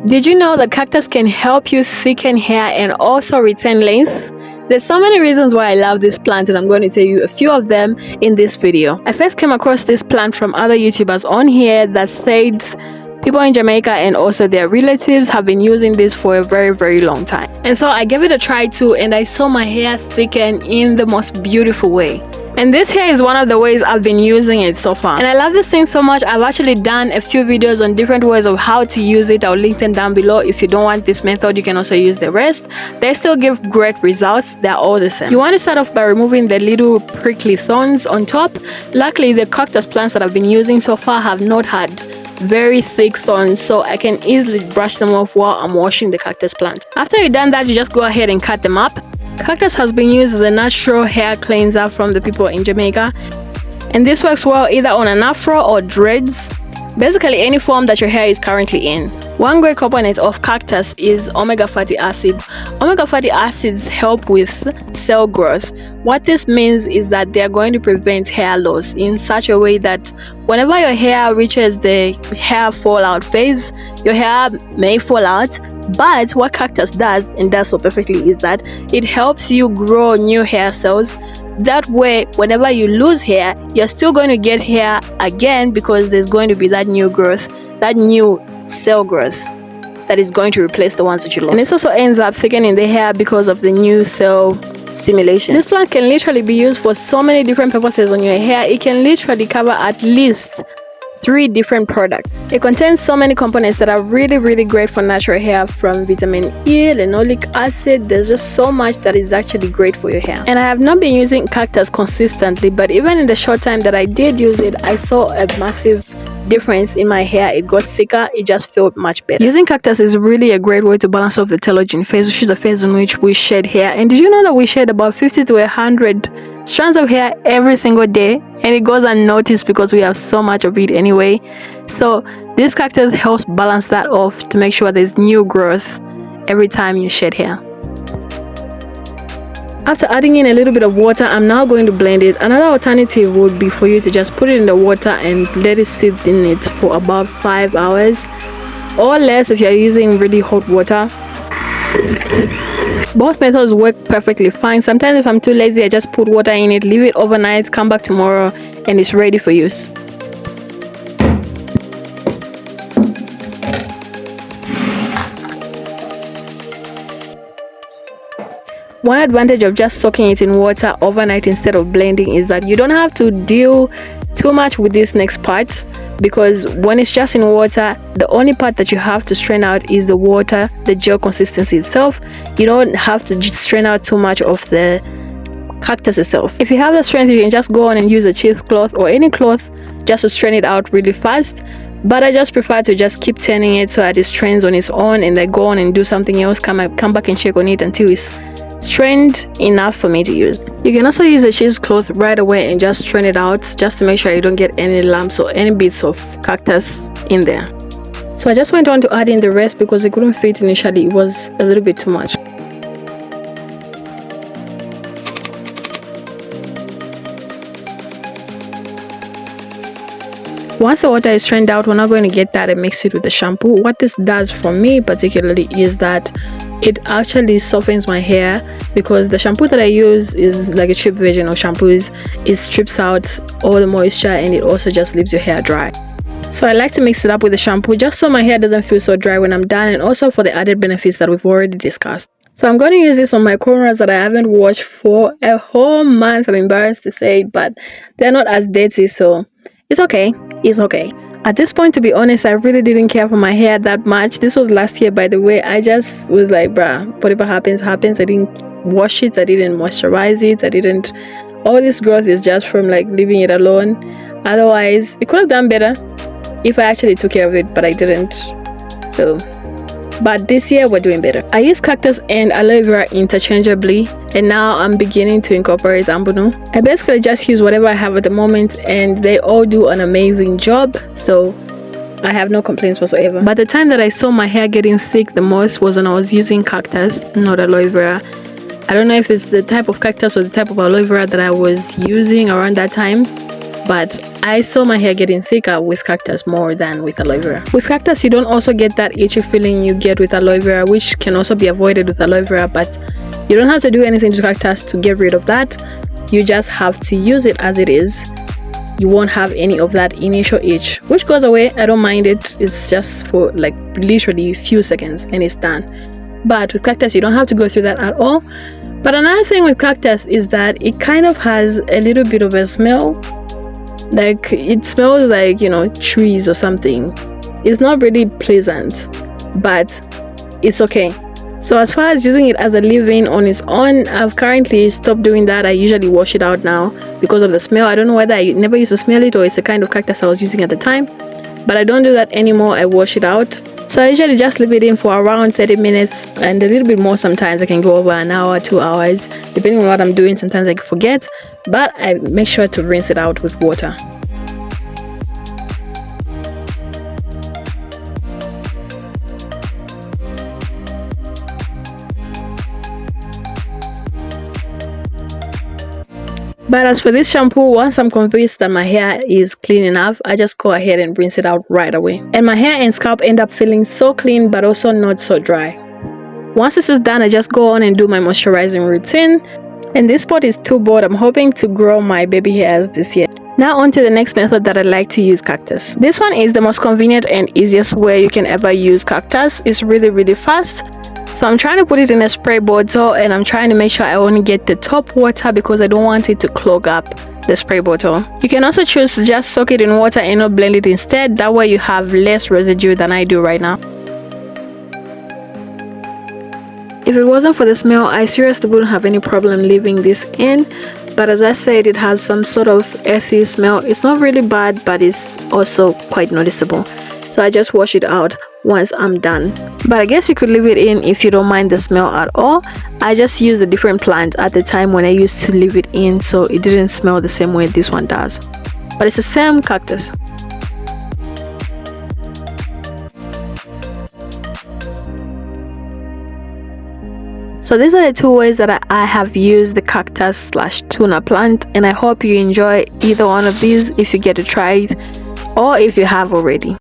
Did you know that cactus can help you thicken hair and also retain length? There's so many reasons why I love this plant, and I'm going to tell you a few of them in this video. I first came across this plant from other YouTubers on here that said people in Jamaica and also their relatives have been using this for a very long time. And so I gave it a try too, and I saw my hair thicken in the most beautiful way. And this here is one of the ways I've been using it so far. And I love this thing so much. I've actually done a few videos on different ways of how to use it. I'll link them down below. If you don't want this method, you can also use the rest. They still give great results. They're all the same. You want to start off by removing the little prickly thorns on top. Luckily, the cactus plants that I've been using so far have not had very thick thorns, so I can easily brush them off while I'm washing the cactus plant. After you've done that, you just go ahead and cut them up. Cactus has been used as a natural hair cleanser from the people in Jamaica, and this works well either on an afro or dreads, basically any form that your hair is currently in. One great component of cactus is omega fatty acid. Omega fatty acids help with cell growth. What this means is that they are going to prevent hair loss in such a way that whenever your hair reaches the hair fallout phase, your hair may fall out. But what cactus does, and does so perfectly, is that it helps you grow new hair cells. That way, whenever you lose hair, you're still going to get hair again, because there's going to be that new growth, that new cell growth that is going to replace the ones that you lost. And this also ends up thickening the hair because of the new cell stimulation. This plant can literally be used for so many different purposes on your hair. It can literally cover at least 3 different products. It contains so many components that are really great for natural hair, from vitamin E, linoleic acid. There's just so much that is actually great for your hair. And I have not been using cactus consistently, but even in the short time that I did use it, I saw a massive difference in my hair. It got thicker. It just felt much better. Using cactus is really a great way to balance off the telogen phase, which is a phase in which we shed hair. And did you know that we shed about 50 to 100 strands of hair every single day, and it goes unnoticed because we have so much of it anyway? So this cactus helps balance that off to make sure there's new growth every time you shed hair. After adding in a little bit of water, I'm now going to blend it. Another alternative would be for you to just put it in the water and let it sit in it for about 5 hours or less if you're using really hot water. Both methods work perfectly fine. Sometimes if I'm too lazy, I just put water in it, leave it overnight, come back tomorrow, and it's ready for use. One advantage of just soaking it in water overnight instead of blending is that you don't have to deal too much with this next part, because when it's just in water, the only part that you have to strain out is the water, the gel consistency itself. You don't have to strain out too much of the cactus itself. If you have the strength, you can just go on and use a cheesecloth or any cloth just to strain it out really fast. But I just prefer to just keep turning it so that it strains on its own, and then go on and do something else, come back and check on it until it's strained enough for me to use. You can also use a cheesecloth right away and just strain it out, just to make sure you don't get any lumps or any bits of cactus in there. So I just went on to add in the rest because it couldn't fit initially. It was a little bit too much. Once the water is strained out, we're now going to get that and mix it with the shampoo. What this does for me particularly is that it actually softens my hair, because the shampoo that I use is like a cheap version of shampoos. It strips out all the moisture, and it also just leaves your hair dry. So I like to mix it up with the shampoo just so my hair doesn't feel so dry when I'm done, and also for the added benefits that we've already discussed. So I'm going to use this on my cornrows that I haven't washed for a whole month. I'm embarrassed to say it, but they're not as dirty, so it's okay. It's okay. At this point, to be honest, I really didn't care for my hair that much. This was last year, by the way. I just was like, bruh, whatever happens. I didn't wash it. I didn't moisturize it. All this growth is just from like leaving it alone. Otherwise, it could have done better if I actually took care of it, but I didn't. So, but this year we're doing better. I use cactus and aloe vera interchangeably, and now I'm beginning to incorporate ambunu. I basically just use whatever I have at the moment, and they all do an amazing job, so I have no complaints whatsoever. But the time that I saw my hair getting thick the most was when I was using cactus, not aloe vera. I don't know if it's the type of cactus or the type of aloe vera that I was using around that time, but I saw my hair getting thicker with cactus more than with aloe vera. With cactus, you don't also get that itchy feeling you get with aloe vera, which can also be avoided with aloe vera, but you don't have to do anything to cactus to get rid of that. You just have to use it as it is. You won't have any of that initial itch, which goes away. I don't mind it. It's just for like literally a few seconds and it's done. But with cactus, you don't have to go through that at all. But another thing with cactus is that it kind of has a little bit of a smell. Like it smells like, you know, trees or something. It's not really pleasant, but it's okay. So as far as using it as a leave-in on its own, I've currently stopped doing that. I usually wash it out now because of the smell. I don't know whether I never used to smell it or it's the kind of cactus I was using at the time, but I don't do that anymore. I wash it out. So I usually just leave it in for around 30 minutes and a little bit more. Sometimes I can go over an hour, 2 hours, depending on what I'm doing. Sometimes I forget, but I make sure to rinse it out with water. But as for this shampoo, once I'm convinced that my hair is clean enough, I just go ahead and rinse it out right away. And my hair and scalp end up feeling so clean but also not so dry. Once this is done, I just go on and do my moisturizing routine. And this spot is too broad. I'm hoping to grow my baby hairs this year. Now on to the next method that I like to use cactus. This one is the most convenient and easiest way you can ever use cactus. It's really fast. So I'm trying to put it in a spray bottle and I'm trying to make sure I only get the top water because I don't want it to clog up the spray bottle. You can also choose to just soak it in water and not blend it instead. That way you have less residue than I do right now. If it wasn't for the smell, I seriously wouldn't have any problem leaving this in. But as I said, it has some sort of earthy smell. It's not really bad, but it's also quite noticeable. So I just wash it out once I'm done. But I guess you could leave it in if you don't mind the smell at all. I just used a different plant at the time when I used to leave it in, so it didn't smell the same way this one does. But it's the same cactus. So these are the two ways that I have used the cactus / tuna plant, and I hope you enjoy either one of these if you get to try it or if you have already.